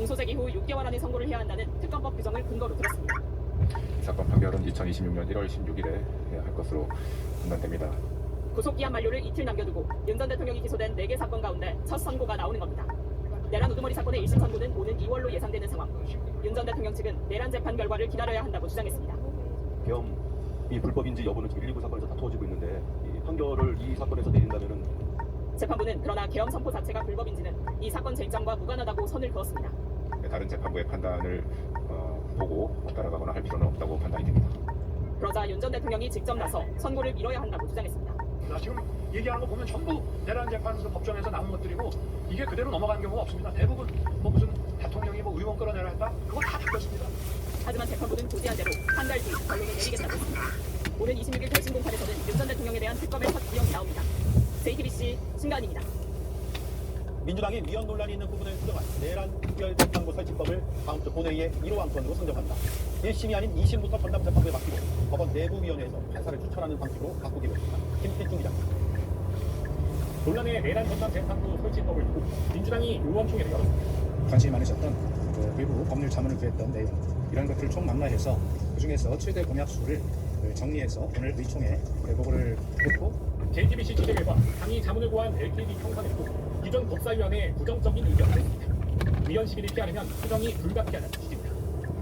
공소제기 후 6개월 안에 선고를 해야 한다는 특검법 규정을 근거로 들었습니다. 사건 판결은 2026년 1월 16일에 할 것으로 판단됩니다. 구속기한 만료를 이틀 남겨두고 윤 전 대통령이 기소된 4개 사건 가운데 첫 선고가 나오는 겁니다. 내란 우두머리 사건의 1심 선고는 오는 2월로 예상되는 상황. 윤 전 대통령 측은 내란 재판 결과를 기다려야 한다고 주장했습니다. 계엄이 불법인지 여부는 지금 119 사건에서 다투어지고 있는데 이 판결을 이 사건에서 내린다면은 재판부는 그러나 계엄 선포 자체가 불법인지는 이 사건 쟁점과 무관하다고 선을 그었습니다. 다른 재판부의 판단을 보고 따라가거나 할 필요는 없다고 판단이 됩니다. 그러자 윤 전 대통령이 직접 나서 선고를 미뤄야 한다고 주장했습니다. 지금 얘기하는 거 보면 전부 내란 재판에서 법정에서 나온 것들이고 이게 그대로 넘어간 경우가 없습니다. 대부분 뭐 무슨 대통령이 뭐 의원 끌어내라 했다? 그거 다 바뀌었습니다. 하지만 재판부는 고지한 대로 한 달 뒤 결론을 내리겠다고 했습니다. 오는 26일 결심 공판에서는 윤 전 대통령에 대한 특검의 첫 구형이 나옵니다. JTBC 신간입니다. 민주당이 위헌 논란이 있는 부분을 수정한 내란 특별재판부 설치법을 다음 주 본회의에 1호 안건으로 선정합니다. 1심이 아닌 2심부터 전담재판부에 맡기고 법원 내부위원회에서 판사를 추천하는 방식으로 바꾸기로 했습니다. 김태중 기자입니다. 논란의 내란 전담재판부 설치법을 두고 민주당이 의원총회를 열었습니다. 관심이 많으셨던 외부 법률 자문을 구했던 내용 이런 것들을 총망라해서 그중에서 최대 공약수를 정리해서 오늘 의총에 보고를 했고 JTBC 취재 결과 당이 자문을 구한 LKB 평선에도 기존 법사위원회의 부정적인 의견을 냈습니다. 위헌 시비를 피하려면 수정이 불가피하다는 취지입니다.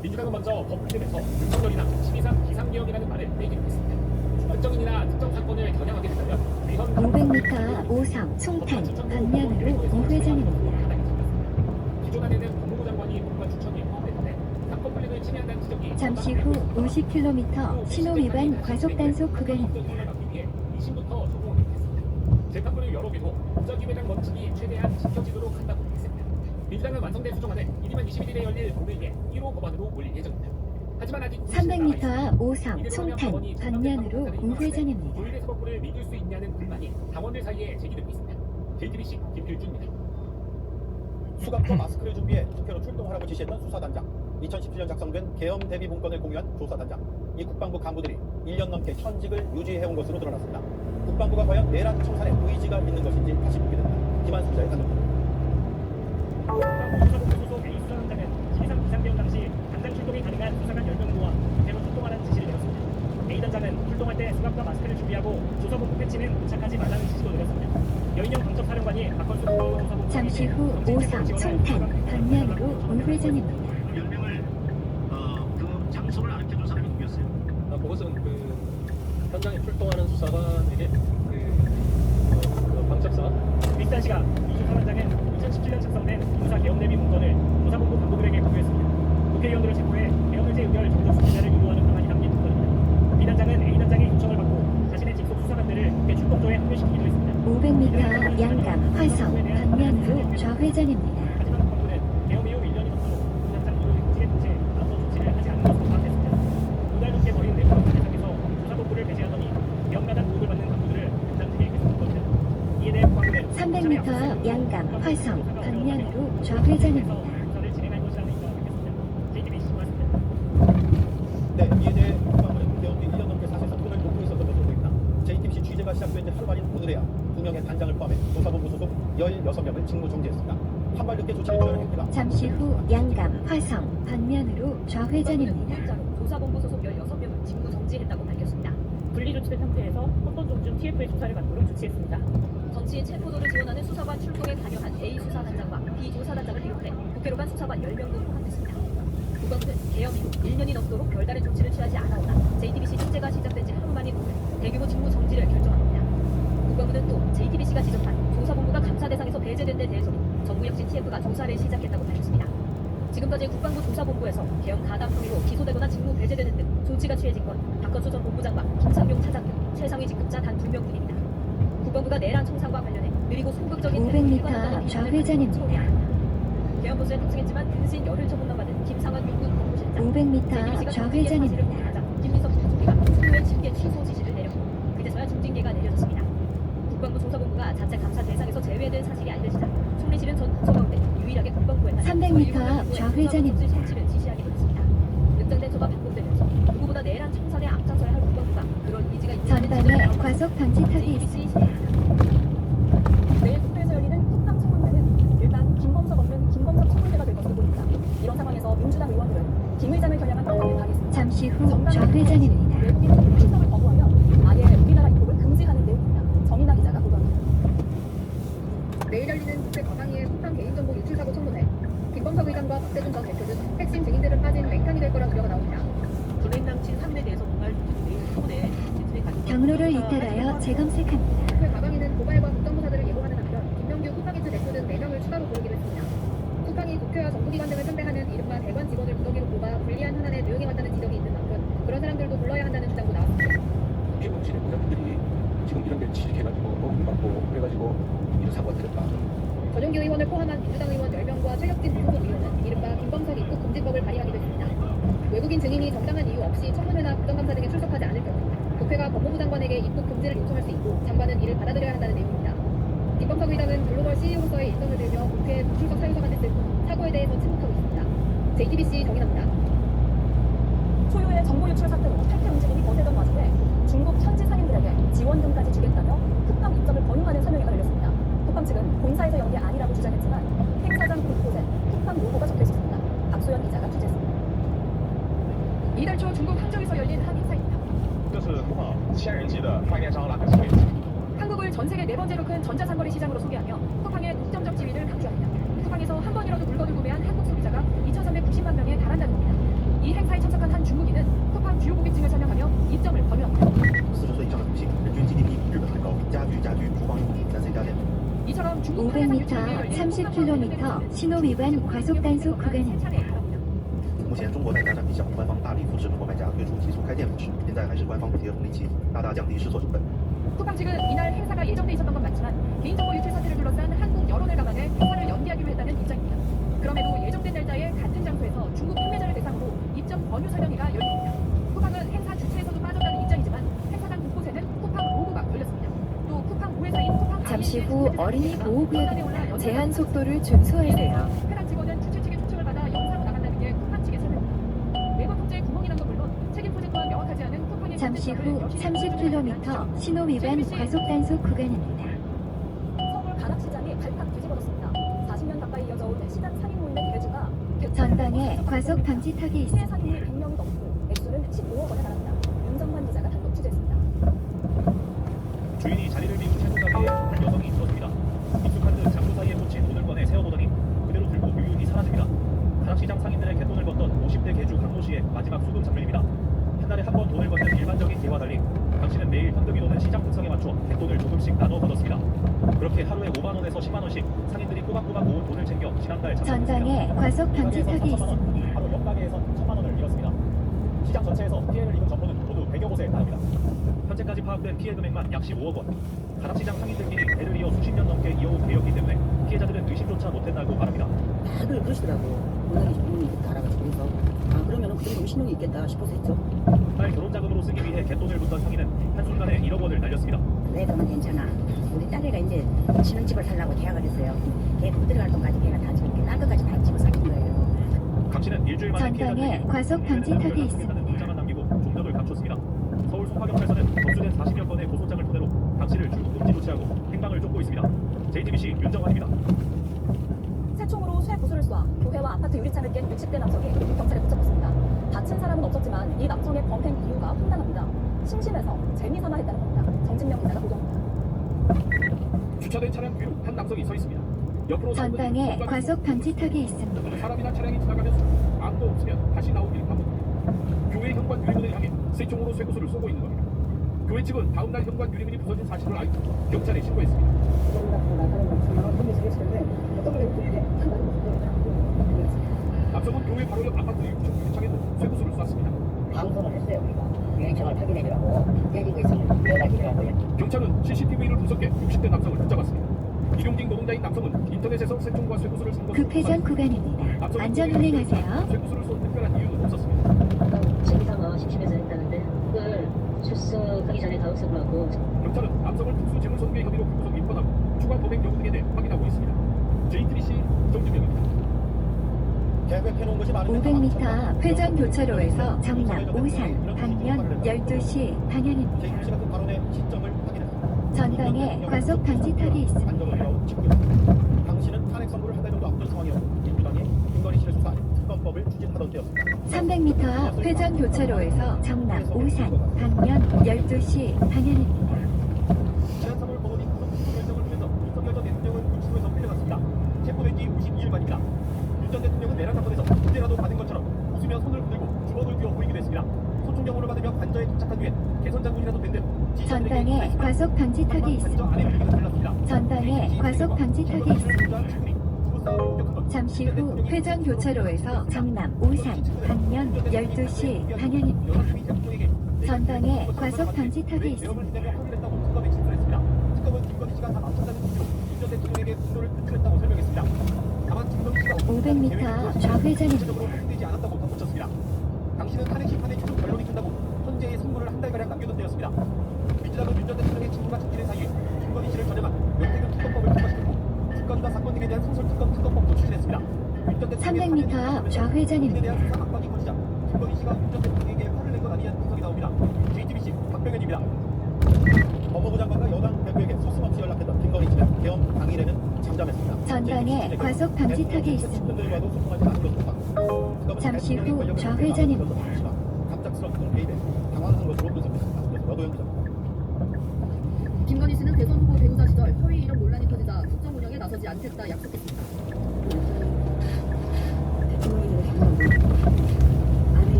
민주당은 먼저 법률에서 윤석열이나 12.3 비상계엄이라는 말을 빼기로 했습니다. 특정인이나 특정 사건을 겨냥하게 된다면 위헌 500m 오성 송탄 방면으로 우회전입니다. 기존 안에는 법무부 장관이 법관 추천이 포함됐는데 사건 분리를 침해한다는 지적이 잠시 후 50km 신호 위반 과속 단속 구간입니다. 2심부터 소송을 했습니다. 재판부를 열어두고 무작위배당 원칙이 최대한 지켜지도록 한다고 했습니다. 민주당은 완성된 수정안을 1년 21일에 열릴 본회의에 1호 법안으로 올릴 예정입니다. 하지만 아직 300m 앞 오성 송탄 방면으로 우회전입니다. 조율의 사법부를 믿을 수 있냐는 불만이 당원들 사이에 제기되고 있습니다. JTBC 김필준입니다. 수갑과 마스크를 준비해 국회로 출동하라고 지시했던 수사단장, 2017년 작성된 계엄 대비 문건을 공유한 조사단장, 이 국방부 간부들이 1년 넘게 현직을 유지해온 것으로 드러났습니다. 국방부가 과연 내란 청산에 의지가 있는 것인지 다시 묻게 됩니다. 김한수 기자의 단독입니다. 국방부 수사본부 소속 A 수사단장은 12.3 비상계엄 당시 당장 출동이 가능한 수사관 10명 모아 국회로 출동하라는 지시를 내렸습니다. A 단장은 출동할 때 수갑과 마스크를 준비하고 조사본부 패치는 도착하지 말라는 지시도 내렸습니다. 여인영 방첩사령관이 박건수 국방부 잠시 후 오성 송탄 방면으로 우회전입니다. 그 장소를 알려준 사람이 누구였어요? 그것은 현장에 출동하는 수사관에게 방첩사 비슷한 시각 이 수사단장은 2017년 작성된 군사 계엄 대비 문건을 조사본부 간부들에게 공유했습니다. 국회의원들을 체포해 계엄의제 의결 정적 수사를 유도하는 방안이 담긴 문건입니다. B 단장은 A 단장의 요청을 받고 자신의 직속 수사관들을 국회 출동조에 합류시키기도 했습니다. 500m 양감 화성 방면으로 좌회전입니다. 하지만 국방부는 계엄 이후 1년이 넘도록 그 단장 모두 현직에 도체 아무런 조치를 하지 않은 것으로 파악했습니다. 2달 넘게 벌인 내부적 대상에서 조사본부를 배제하더니 계엄가단 보호를 받는 간부들을 단장직에 계속했거든요. 이에 대해 국방부는 300m 앞 양감 화성 방면으로 좌회전입니다. 조사를 진행할 것이라는 입장을 밝혔습니다. JTBC 고맙습니다. 네, 이에 대해 국방부는 계엄 뒤 1년 넘게 사실 사건을 놓고 있었던 것으로 보입니다. JTBC 취재가 시작된 지 하루 만인 오늘에야 2명의 단장을 포함해 조사본부 소속 16명을 직무 정지했습니다. 한 발 늦게 조치를 취하는 행태가 잠시 후 양감 화성 방면으로 좌회전입니다. 조사본부 소속 16명을 직무 정지했다고 밝혔습니다. 분리조치된 상태에서 혼돈종중 TF의 조사를 받도록 조치했습니다. 정치인 체포도를 지원하는 수사관 출동에 관여한 A 수사단장과 B 조사단장을 비롯해 국회로 간 수사관 10명도 포함됐습니다. 국방부는 계엄 이후 1년이 넘도록 별다른 조치를 취하지 않아오다 JTBC 취재가 시작된 지 하루 만인 오늘 대규모 직무 정지를 결정합니다. 국방부는 또 JTBC가 지적한 조사본부가 감사 대상에서 배제된 데 대해서도 정부 역시 TF가 조사를 시작했다고 밝혔습니다. 지금까지 국방부 조사본부에서 계엄 가담 혐의로 기소되거나 직무 배제되는 등 조치가 취해진 건 박건수 전 본부장과 김상용 차장등 최상위 직급자 단 2명뿐입니다. 국방부가 내란 청산과 관련해 느리고 소극적인 500m 앞 좌회전입니다. 계엄 보수에 탑승했지만 근신 열흘 처분만 받은 김상환 육군 법무실장 500m 앞 좌회전입니다. 김민석 부총리가 소요의 징계 취소 지시를 내렸고 그제서야 중징계가 내려졌습니다. 국방부 조사본부가 자체 감사 대상에서 제외된 사실이 알려지자 총리실은 전 부처 가운데 유일하게 국방부에 300m 앞 좌회전입니다. 성취를 지시하기로 했습니다. 늑장 대처가 반복되면서 누구보다 내란 청산에 앞장서야 할 국방부가 그런 의지가 있다는 전방에 과속 방지턱이 있습니다. 내일 국회에서 열리는 국방 청문회는 일단 김범석 없는 김범석 청문회가 될 것으로 보입니다. 회전입니다. 외국인 정부 출석을 거부하면 아예 우리나라 입국을 금지하는 내용입니다. 정인아 기자가 보도합니다. 내일 열리는 국회 과방위의 쿠팡 개인정보 유출 사고 청문회. 김범석 의장과 박대준 전 대표 등 핵심 증인들은 빠진 맹탕이 될 거란 우려가 나옵니다. 블랙 남친 3인에 대해서 공갈 내일 청문회에 진술에 가지고 경로를 이탈하여 재검색합니다. 국회 과방위는 고발과 국정조사들을 예고하는 한편 김명규 쿠팡이츠 대표 등 4명을 추가로 고르기로 했습니다. 쿠팡이 국회와 정부기관 등을 상대하는 이른바 대관 직원을 무더기로 뽑아 불리한 현안에 대응해왔다는 지적이 있는 만큼 그런 사람들도 불러야 한다는 주장도 나왔습니다. 개국진의 부장들이 지금 이런 데 취직해가지고 법무받고 그래가지고 이런 사고가 터졌다. 전용기 의원을 포함한 민주당 의원 10명과 최혁진 무소속 의원은 이른바 김범석 입국 금지법을 발의하기로 했습니다. 외국인 증인이 정당한 이유 없이 청문회나 국정감사 등에 출석하지 않을 경우 국회가 법무부 장관에게 입국 금지를 요청할 수 있고 장관은 이를 받아들여야 한다는 내용입니다. 김범석 의장은 글로벌 CEO로서의 일정을 들며 국회 불출석 사유서가 냈을 뿐 사고에 대해서 침묵하고 있습니다. JTBC 정인합니다. 초유의 정보 유출 사태로 탈퇴 움직임이 거세던 와중에 중국 현지 상인들에게 지원금까지 주겠다며 쿠팡 입점을 권유하는 설명회가 열렸습니다. 쿠팡 측은 본사에서 연 게 아니라고 주장했지만 행사장 곳곳에 쿠팡 로고가 적혀 있었습니다. 박소연 기자가 취재했습니다. 이달 초 중국 항저우에서 열린 한 행사입니다. 这是库房千人级的发电商拉开会。 한국을 전 세계 4번째로 큰 전자상거래 시장으로 소개하며 쿠팡의 국점적 지위를 강조합니다. 쿠팡에서 한 번이라도 물건을 구매한 한국 소비자가 2,390만 명에 달한다는 겁니다. 이 행사에 참석한 한 중국인은 쿠팡 주요 고객층을 설명하며 입점을 권유합니다. 40岁以上的女性人均 GDP 日本最高，家居厨房用品3C家电。 이처럼 중국 해외 500m, 30km 신호 위반 과속 단속 구간입니다. 目前，中国代理产品项目官方大力扶持中国卖家推出提速开店模式，现在还是官方补贴红利期，大大降低试错成本。 쿠팡 측은 이날 행사가 예정돼 있었던 건 맞지만 개인정보 유출 사태를 둘러싼 한국 여론을 감안해 행사를 연기하기로 했다는 입장입니다. 그럼에도 예정된 날짜에 같은 장소에서 중국 판매자를 대상으로 입점 권유 설명회가 열립니다. 쿠팡은 행사 주최에서도 빠졌다는 입장이지만 행사장 곳곳에는 쿠팡 로고가 걸렸습니다. 또 쿠팡 모회사인 쿠팡 잠시 후 어린이 보호구역입니다. 제한 속도를 준수하세요. 해당 직원은 주최 측의 초청을 받아 영사로 나간다는 게 쿠팡 측의 설명입니다. 외부 통제에 구멍이란 건 물론 책임 포진 또한 명확하지 않은 쿠팡의 잠시 후 30km 신호 위반 과속 단속 구간입니다. 서울 가락시장이 발칵 뒤집어졌습니다. 40년 가까이 이어져 온 시장 상인 모임의 대주가 전방에 과속 방지턱이 피해 있습니다. 상인이 100명이 넘고 액수는 15억 원에 달합니다. 윤정환 기자가 단독 취재했습니다. 주인이 자리를 비운 채소 가게에 한 여성이 있었습니다. 익숙한 듯 장부 사이에 꽂힌 돈을 꺼내 세어보더니 그대로 들고 유유히 사라집니다. 가락시장 상인들의 갯돈을 걷던 50대 개주 강모 씨의 마지막 수금 장면입니다. 한 달에 한 번 돈을 걷는 일반적인 개와 달리 당신은 매일 현금이 도는 시장 특성에 맞춰 갯돈을 조금씩 나눠 걷었습니다. 그렇게 하루에 5만 원에서 10만 원씩 상인들이 꼬박꼬박 모은 돈을 챙겨 지난달 전방에 과속 방지턱이 있습니다. 바로 옆 가게에선 1,000만 원을 잃었습니다. 시장 전체에서 피해를 입은 점포는 모두 100여 곳에 달합니다. 현재까지 파악된 피해 금액만 약 15억 원. 가락시장 상인들끼리 대를 이어 수십 년 넘게 이어온 계였기 때문에 피해자들은 의심조차 못했다고 말합니다. 다들 그러시더라고. 워낙에 돈이 달아가지고 해서 그러면은 그 정도 신용이 있겠다 싶어서 했죠. 딸 결혼 자금으로 쓰기 위해 갯돈을 붓던 상인은 한순간에 1억 원을 날렸습니다. 내 돈은 괜찮아. 우리 딸애가 이제 신혼집을 살라고 계약을 했어요. 걔 돈 들어갈 돈까지 걔가 다 지고 딴 것까지 다 지고 사귄 거예요. 강 씨는 일주일 만에 전방에 과속 방지턱이 있습니다. 문자만 남기고 종적을 감췄습니다. 서울 송파경찰서는 접수된 40여 건의 고소장을 토대로 강 씨를 출국 금지 조치하고 행방을 쫓고 있습니다. JTBC 윤정환입니다. 새총으로 쇠 구슬을 쏴 교회와 아파트 유리창을 깬 60대 남성이 경찰에 붙잡혔습니다. 다친 사람은 없었지만 이 남성의 범행 이유가 황당합니다. 심심해서 재미삼아 했다는 겁니다. 정진명 기자가 보도합니다. 주차된 차량 뒤로 한 남성이 서 있습니다. 옆으로 전방에 과속 방지턱이 있습니다. 사람이나 차량이 지나가면서 아무도 없으면 다시 나오기를 반복합니다. 교회 현관 유리문을 향해 쇠총으로 쇠구슬을 쏘고 있는 겁니다. 교회 측은 다음날 현관 유리문이 부서진 사실을 알고 경찰에 신고했습니다. 남성은 교회 바로 옆 아파트 유리창에도 쇠구슬을 쐈습니다. 방송을 했어요 우리가. 유리창을 확인해주라고 때리고 있으면 연락이더라고요. 경찰은 CCTV를 분석해 60대 남성을 붙잡았습니다. 일용직 노동자인 남성은 인터넷에서 쇠총과 쇠구슬을 산 것으로 급회전 구간입니다. 안전 운행하세요. 쇠구슬을 쏜 특별한 이유는 없었습니다. 재미삼아 심심해서 했다는데 그걸 출석하기 전에 다 없애고 하고. 경찰은 남성을 특수지문 손괴 혐의로 구속 입건하고 추가 범행 여부 등에 대해 확인하고 있습니다. JTBC 정준영입니다. 계획해놓은 것이 많은데 500m 회전 교차로에서 정남, 오산, 방면 12시 방향입니다. JTBC 같은 발언의 시점을 확인했습니다. 전방에 과속 방지턱이 있습니다. 안정을 이뤄 직후 당시는 탄핵 선고를 한 달 정도 앞둔 상황이었고 민주당이 김건희 씨를 수사한 특검법을 추진하던 때였습니다. 300m 앞 회전 교차로에서 정남 오산 방면 12시 방향입니다. 지난 3월 법원이 구속 결정을 통해서 윤석열 전 대통령은 구치소에서 풀려났습니다. 체포된 지 52일 만입니다. 윤 전 대통령은 내란 사건에서 무죄라도 받은 것처럼 웃으며 손을 흔들고 주먹을 쥐어 보이기도 했습니다. 소총경호를 받으며 관저에 도착한 뒤에 개선 장군이라도 된 듯 전방에 과속 방지턱이 있습니다. 전방에 과속 방지턱이 있습니다. 잠시 후 회전 교차로에서 정남 오산 방면 12시 방향입니다. 전방에 과속 방지턱이 있습니다. 특검은 김건희 씨가 다 맞췄다는 이유로 윤 전 대통령에게 분노를 표출했다고 설명했습니다. 다만 김건희 씨가 500m 좌회전입니다. 되지 않았다고 덧붙였습니다. 당신은 탄핵 심판의 최종 결론이 된다고 헌재에 선고를 한 달가량 남겨둔 때였습니다. 민주당은 윤 전 대통령의 직무가 잡히는 사이에 김건희 씨를 전향한 명태균 특검법을 통과시켰고 주권과 사건 등에 대한 상설특검법도 추진했습니다. 300m 앞 좌회전입니다. 대한 수사 압박이 커지자 김건희 씨가 윤 전 대통령에게 화를 낸 것 아니냐는 분석이 나옵니다. JTBC 박병현입니다. 법무부 장관과 여당 대표에게 서슴없이 연락했던 김건희 씨는 계엄 당일에는 잠잠했습니다. 전방에 과속 방지턱이 있습니다. 잠시 후 좌회전입니다. 갑작스러운 개입에 당황한 것으로 분석했습니다. 그래서 여도영 기자입니다. 김건희 씨는 대선 후보 배우자 시절 허위 이력 논란이 터지자 국정 운영에 나서지 않겠다 약속했습니다.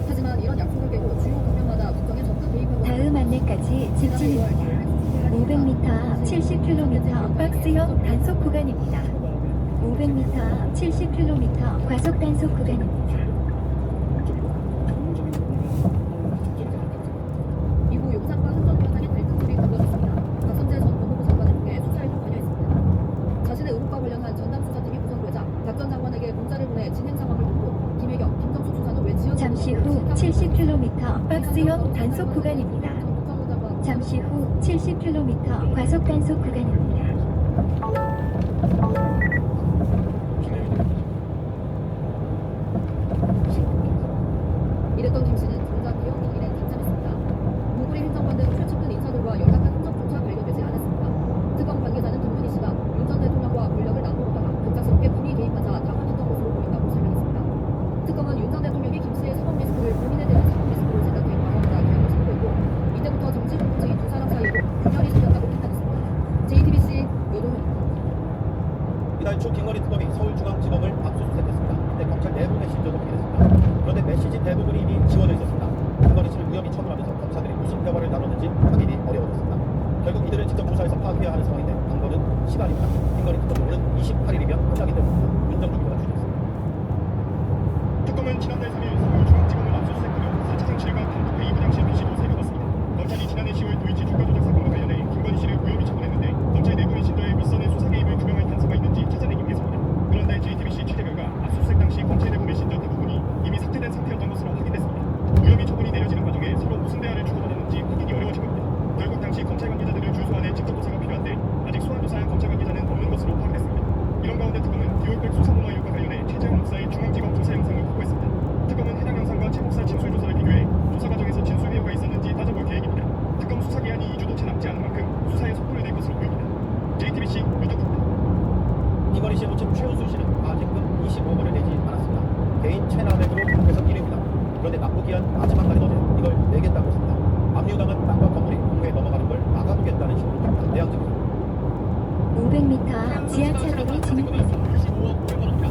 하지만 이런 약속을 깨고 주요 국면마다 국정에 적극 개입하고 다음 안내까지 직진입니다. 500m 앞 70km 박스형 단속 구간입니다. 500m 앞 70km 과속 단속 구간입니다. 이후 용산과 한전위원장의 갈등 소리 불러졌습니다. 박성재 전 법무부 장관을 통해 수사에도 관여했습니다. 자신의 의혹과 관련한 전담 수사팀이 구성되자 박 전 장관에게 문자를 보내 진행 상황을 묻고 김혜경, 김정숙 수사는 왜 지연 잠시 후 70km 박스형 단속 구간입니다. 잠시 후 70km 과속 단속 구간입니다. 이랬던 김 씨는 정작 기억 일에 당첨했습니다. 무구리 행정관 등 출입된 인사들과 연락한 흔적조차 발견되지 않았습니다. 특검 관계자는 김건희 씨가 윤 전 대통령과 권력을 나누어다가 급작스럽게 군이 개입하자 당황했던 것으로 보인다고 설명했습니다. 특검은 윤 전 대통령이 김 씨의 사법 리스크를 본인에 대한 사법 리스크로 생각해 방어하다 계획을 선고했고 이때부터 정치 공직인 두 사람 사이로 분열이 생겼다고 판단했습니다. JTBC 노동훈입니다. 이달 초 김건희 특검이 서울중앙지검을 압수수색했습니다. 그때 검찰 내부 메시지도 확인했습니다. 그런데 메시지 대부분이 이미 지워져 있었습니다. 김건희 씨를 무혐의 처분하면서 검사들이 무슨 대화를 나눴는지 확인이 어려워졌습니다. 결국 이들을 직접 조사해서 파악해야 하는 상황인데 방법은 시간입니다. 김건희 특검은 28일이면 끝나기 때문입니다. 윤정주 기자가 취재했습니다. 특검은 지난달 3일 서울중앙지검을 압수수색하며 4차 상실과 단독회의 부장실 메시지도 살펴봤습니다. 검찰이 지난해 10월 도이치 주가 조작 사건과 관련해 김건희 씨를 무혐의 처분했는데 검찰 내부 메신저에 윗선의 수사 개입을 규명할 단서가 있는지 찾아내기 위해서입니다. 그런데 JTBC 취재 결과 압수수색 당시 검찰 내부 메신저 대부분이 이미 삭제된 상태였던 것으로 확인됐습니다. 무혐의 처분이 내려지는 과정에 서로 무슨 대화를 주고받았는지 확인이 어려워진 겁니다. 결국 당시 검찰 관계자들을 주소안해 직접 조사가 필요한데 아직 소환 조사한 검찰 관계자는 없는 것으로 파악됐습니다. 이런 가운데 특검은 디올백 수사범화 의혹과 관련해 최재형 목사의 중앙지검 조사 영상을 확보했습니다. 특검은 해당 영상과 최 목사 진술 조서를 비교해 조사 과정에서 진술 회유가 있었는지 따져볼 계획입니다. 특검 수사 기한이 2주도 채 남지 않은 만큼 수사에 속도를 낼 것으로 보입니다. JTBC 유덕입니다. 김건희 씨의 모친 최우수 씨는 아직은 25억을 내지 않았습니다. 개인 체납액으로 한국에서 1위입니다. 그런데 납부기한 마지막 날인 어제 이걸 내겠다고 했습니다. 압류당한 땅과 건물이 공무에 넘어가는 걸 막아두겠다는 식으로 됩니다. 내양집입니다. 500m 앞 지하차도로 진입하세요. 25억 500만 원입니다.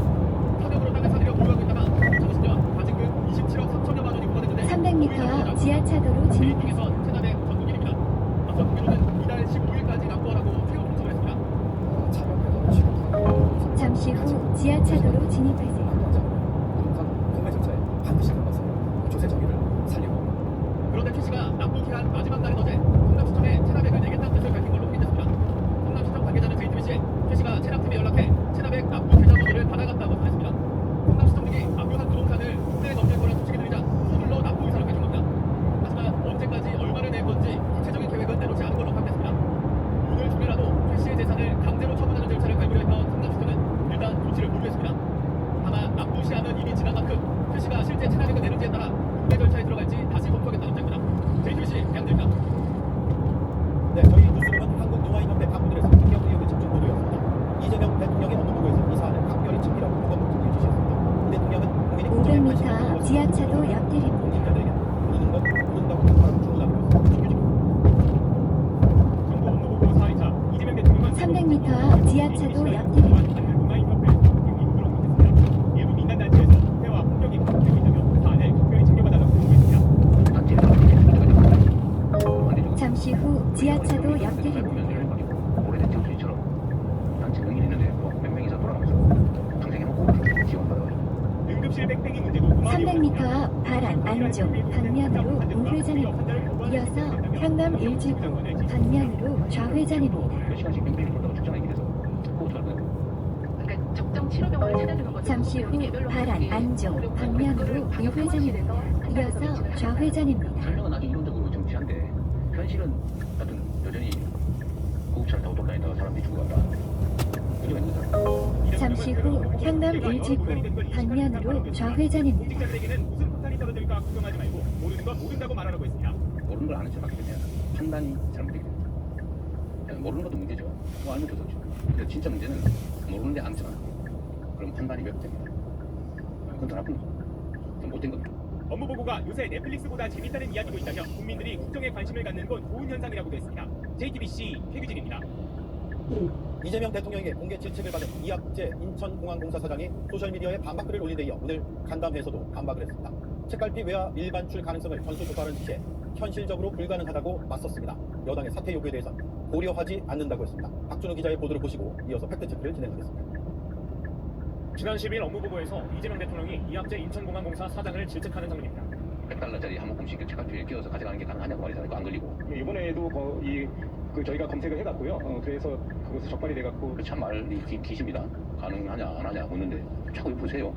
사격으로 땅을 사들여 보유하고 있다가 2020년 과징금 27억 3천여만 원이 부과됐는데 300m 앞 지하차도로 진입하세요. 중에서 체납액 전국일입니다. 앞서 국민은 이달 15일까지 납부하라고 최후 통첩을 했습니다. 잠시 후 지하차도로 진입하세요. 공매 절차에 반드시 들어가서 조세 정의를 살리고 그런데 최 씨가 납부 기한 마지막 날인 어제 성남시청에 체납액을 내겠다는 뜻을 밝힌 걸로 확인됐습니다. 성남시청 관계자는 JTBC에 최 씨가 체납팀에 연락해 체납액 납부 계좌번호를 받아갔다고 전했습니다. 성남시청 등이 압류한 부동산을 국내에 넘길 거란 소식이 들리자 서둘러 납부 의사를 밝힌 겁니다. 하지만 언제까지 얼마를 낼 건지 구체적인 계획은 내놓지 않은 걸로 확인됐습니다. 오늘 중에라도 최 씨의 재산을 강제로 처분하는 절차를 밟으려 했던 성남시청은 일단 조치를 무리했습니다. 다만 납부 시한은 이미 지난 만큼 최 씨가 실제 체납액을 내는지에 따라 국내 절차에 들어갈지 다시 검토하겠다는 입장입니다. JTBC 양들입니다. 네, 저희 뉴스룸은 한국노아인협회 간부들에서 특경 의혹을 집중 보도였습니다. 이재명 대통령의 업무보고에서 이 사안을 각별히 챙기라고 보고 지하차도 옆길입니다. 시민들에게 모르는 것 모른다고 바로 주문하기로 했습니다. 정부 업무보고 4회차 이재명 대통령은 300m 앞 지하차도 옆길입니다. 온라인협회 등기부를 언급했습니다. 일부 민간단체에서 회와 폭력이 반복되고 있다며 사안을 각별히 챙겨봐달라고 요구했습니다. 잠시 후 지하차도 옆길입니다. 오래된 정수리처럼 단체 명인 있는데 몇 명이서 돌아가면서 평생 해먹고 지원받아가지고 응급실 뺑뺑이 문제도 300m 앞 바란 안쪽 방면으로 우회전입니다. 이어서 현남 일지구 방면으로 좌회전입니다. 몇 시간씩 뺑뺑이 돌다가 출장하게 돼서 그거 어떡할 거예요? 그러니까 적정 치료병원을 찾아주는 거죠. 잠시 후 바란 안쪽 방면으로 우회전입니다. 이어서 좌회전입니다. 설명은 아주 이론적으로 정치한데 현실은 하여튼 여전히 고급차를 타고 돌아다니다가 사람들이 죽어간다. 문제가 있는 사람. 잠시 후 현남 일지구 방면으로 좌회전입니다. 공직자들에게는 무슨 폭탄이 떨어질까 걱정하지 말고 모르는 건 모른다고 말하라고 했습니다. 모르는 걸 아는 척하게 되면 판단이 잘못되게 됩니다. 그냥 모르는 것도 문제죠. 뭐 알면 좋죠. 근데 진짜 문제는 모르는데 아는 척하는 거예요. 그럼 판단이 왜곡됩니다. 그건 더 나쁜 거죠. 그건 못된 겁니다. 업무보고가 요새 넷플릭스보다 재밌다는 이야기도 있다며 국민들이 국정에 관심을 갖는 건 좋은 현상이라고도 했습니다. JTBC 최규진입니다. 이재명 대통령에게 공개 질책을 받은 이학재 인천공항공사 사장이 소셜미디어에 반박글을 올린 데 이어 오늘 간담회에서도 반박을 했습니다. 책갈피 외화 밀반출 가능성을 전수 조사하는 지시에 현실적으로 불가능하다고 맞섰습니다. 여당의 사퇴 요구에 대해서는 고려하지 않는다고 했습니다. 박준우 기자의 보도를 보시고 이어서 팩트체크를 진행하겠습니다. 지난 10일 업무보고에서 이재명 대통령이 이학재 인천공항공사 사장을 질책하는 장면입니다. $100짜리 한 묶음씩 책갈피에 끼워서 가져가는 게 가능하냐고 말이잖아요. 안 걸리고. 이번에도 저희가 검색을 해봤고요. 그래서 그것이 적발이 돼갖고 참 말이 기십니다. 가능하냐 안 하냐 묻는데 자꾸 보세요.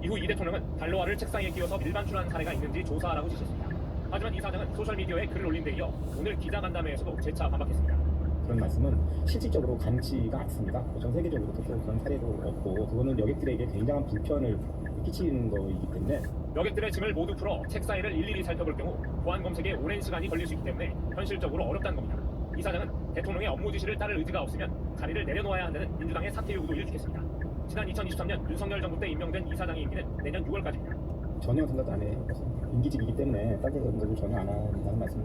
이후 이 대통령은 달러화를 책상에 끼워서 밀반출한 사례가 있는지 조사하라고 지시했습니다. 하지만 이 사장은 소셜미디어에 글을 올린 데 이어 오늘 기자간담회에서도 재차 반박했습니다. 그런 말씀은 실질적으로 간지가 않습니다. 전 세계적으로 또 그런 사례도 없고 그거는 여객들에게 굉장한 불편을 끼치는 거이기 때문에 여객들의 짐을 모두 풀어 책 사이를 일일이 살펴볼 경우 보안 검색에 오랜 시간이 걸릴 수 있기 때문에 현실적으로 어렵다는 겁니다. 이 사장은 대통령의 업무 지시를 따를 의지가 없으면 자리를 내려놓아야 한다는 민주당의 사퇴 요구도 일축했습니다. 지난 2023년 윤석열 정부 때 임명된 이 사장의 임기는 내년 6월까지입니다. 전혀 생각 안 해봤습니다. 임기직이기 때문에 딴 데서 검색을 전혀 안 한다는 말씀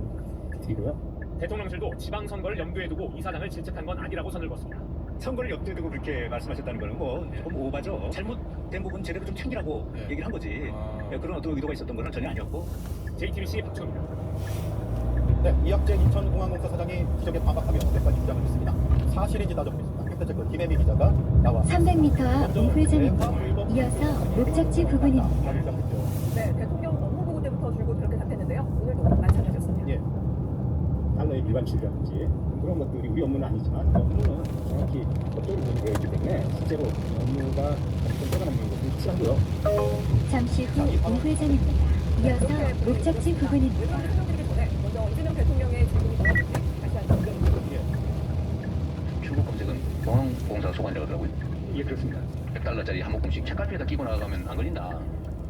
드리고요. 대통령실도 지방선거를 염두에 두고 이 사장을 질책한 건 아니라고 선을 그었습니다. 선거를 염두에 두고 그렇게 말씀하셨다는 거는 조금 오바죠. 잘못된 부분 제대로 좀 챙기라고 얘기를 한 거지. 그런 어떤 의도가 있었던 건 전혀 아니었고. JTBC 박준호입니다. 네, 이학재 인천공항공사 사장이 지적에 반박하며 몇 가지 주장을 했습니다. 사실인지 따져보겠습니다. 팩트체크 김혜미 기자가 나와 300m 앞 우회전입니다. 이어서 목적지 부근입니다. 네, 대통령 업무보고 때부터 줄곧 그렇게 답했는데요. 오늘도 마찬가지였습니다. 예. 달러의 밀반출이라든지 그런 것들이 우리 업무는 아니지만 업무는 정확히 법적으로 되어 있기 때문에 실제로 업무가 좀 떠나는 것은 확실하고요. 잠시 후 우회전입니다. 이어서 목적지 부근입니다. 설명드리기 전에 먼저 이재명 대통령의 질문이 뭐였는지 다시 한번 들어보겠습니다. 출국 검색은 공항공사 소관이라고 하더라고요. 예, 그렇습니다. $100짜리 한 묶음씩 책갈피에다 끼고 나가면 안 걸린다.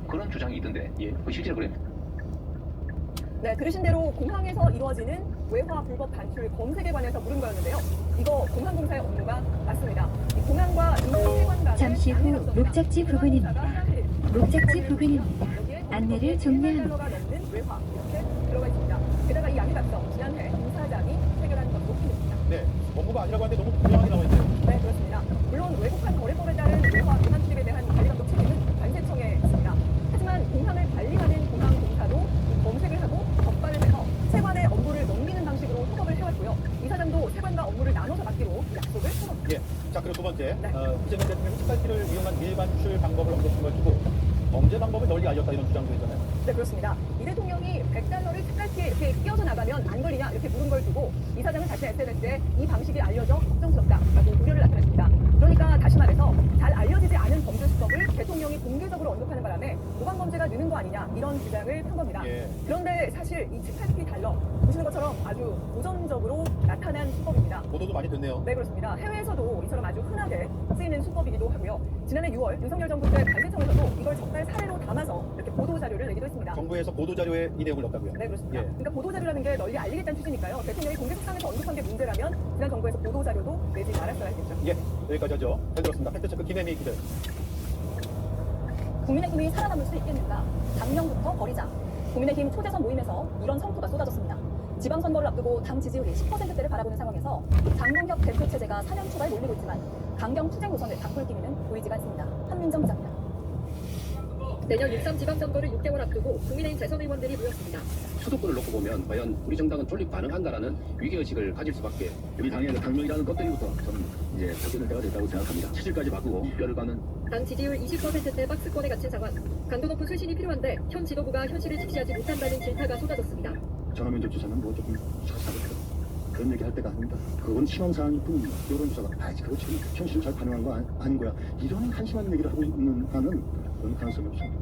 그런 주장이 있던데 그 실제로 그래요? 네, 들으신 대로 공항에서 이루어지는 외화 불법 반출 검색에 관해서 물은 거였는데요. 이거 공항공사의 업무가 맞습니다. 이 공항과 인천세관 간의 잠시 후 목적지 부근입니다. 목적지 부근입니다. 안내를 종료합니다. $100가 넘는 외화 이렇게 들어가 있습니다. 게다가 이 양에 앞서 지난해 임 사장이 체결한 것도 힘입니다. 네, 업무가 아니라고 하는데 너무 분명하게 나와 있네요. 네, 그렇습니다. 물론 외국한 거래법에 따른 외화 외환 출입에 대한 관리감독 책임은 관세청에 있습니다. 하지만 공항을 관리하는 공항공사도 검색을 하고 적발을 해서 세관의 업무를 넘기는 방식으로 협업을 해왔고요. 이 사장도 세관과 업무를 나눠서 맡기로 약속을 했습니다. 예. 자, 그리고 두 번째, 네. 이재명 대통령이 책갈피를 이용한 밀반출 방법을 언급한 걸 두고 범죄 방법을 널리 알렸다 이런 주장도 있잖아요. 네, 그렇습니다. 이 대통령이 $100을 책갈피에 이렇게 끼워서 나가면 안 걸리냐 이렇게 물은 걸 두고 이 사장은 자신 SNS에 이 방식이 알려져 걱정스럽다라고 우려를 나타냈습니다. 그러니까 다시 말해서 잘 알려지지 않은 범죄 수법을 대통령이 공개적으로 언급하는 바람에 모방 범죄가 느는 거 아니냐 이런 주장을 한 겁니다. 예. 그런데 사실 이 책갈피 달러 보시는 것처럼 아주 고전적으로 나타난 수법입니다. 보도도 많이 됐네요. 네, 그렇습니다. 해외에서도 이처럼 아주 흔하게 쓰이는 수법이기도 하고요. 지난해 6월 윤석열 정부 때 관세청에서도 이걸 적발 사례로 담아서 이렇게 보도자료를 내기도 했습니다. 정부에서 보도자료에 이 내용을 넣었다고요? 네, 그렇습니다. 예. 그러니까 보도자료라는 게 널리 알리겠다는 취지니까요. 대통령이 공개석상에서 언급한 게 문제라면 지난 정부에서 보도자료도 내지 말았어야 했겠죠. 예, 여기까지 하죠. 잘 들었습니다. 팩트체크 김혜미 기자였습니다. 국민의힘이 살아남을 수 있겠는가? 당명부터 버리자. 국민의힘 초대선 모임에서 이런 성토가 쏟아졌습니다. 지방선거를 앞두고 당 지지율이 10%대를 바라보는 상황에서 장동혁 대표 체제가 4년 초반에 몰리고 있지만 강경 투쟁 노선을 바꿀 기미는 보이지가 않습니다. 한민정 기자입니다. 내년 6.3 지방선거를 6개월 앞두고 국민의힘 재선 의원들이 모였습니다. 수도권을 놓고 보면 과연 우리 정당은 존립 가능한가라는 위기의식을 가질 수밖에 우리 당의 당명이라는 것들부터 저는 이제 바뀌는 때가 됐다고 생각합니다. 체질까지 바꾸고 뼈를 가는 당 지지율 20%대 박스권에 갇힌 상황. 강도 높은 쇄신이 필요한데 현 지도부가 현실을 직시하지 못한다는 질타가 쏟아졌습니다. 전화면접 주사는 뭐 조금 사사롭게 그런 얘기 할 때가 아닙니다. 그건 희망사항일 뿐입니다. 여론조사가 아이지 그거 지금 현실을 잘 반영한 거 아닌 거야. 이런 한심한 얘기를 하고 있는 한은 그런 가능성이 없습니다.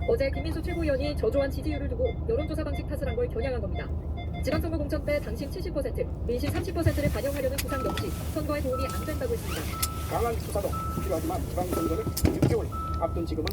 어제 김민수 최고위원이 저조한 지지율을 두고 여론조사 방식 탓을 한 걸 겨냥한 겁니다. 지방선거 공천 때 당심 70%, 민심 30%를 반영하려는 구상 역시 선거에 도움이 안 된다고 했습니다. 강한 수사도 필요하지만 지방선거를 6개월 앞둔 지금은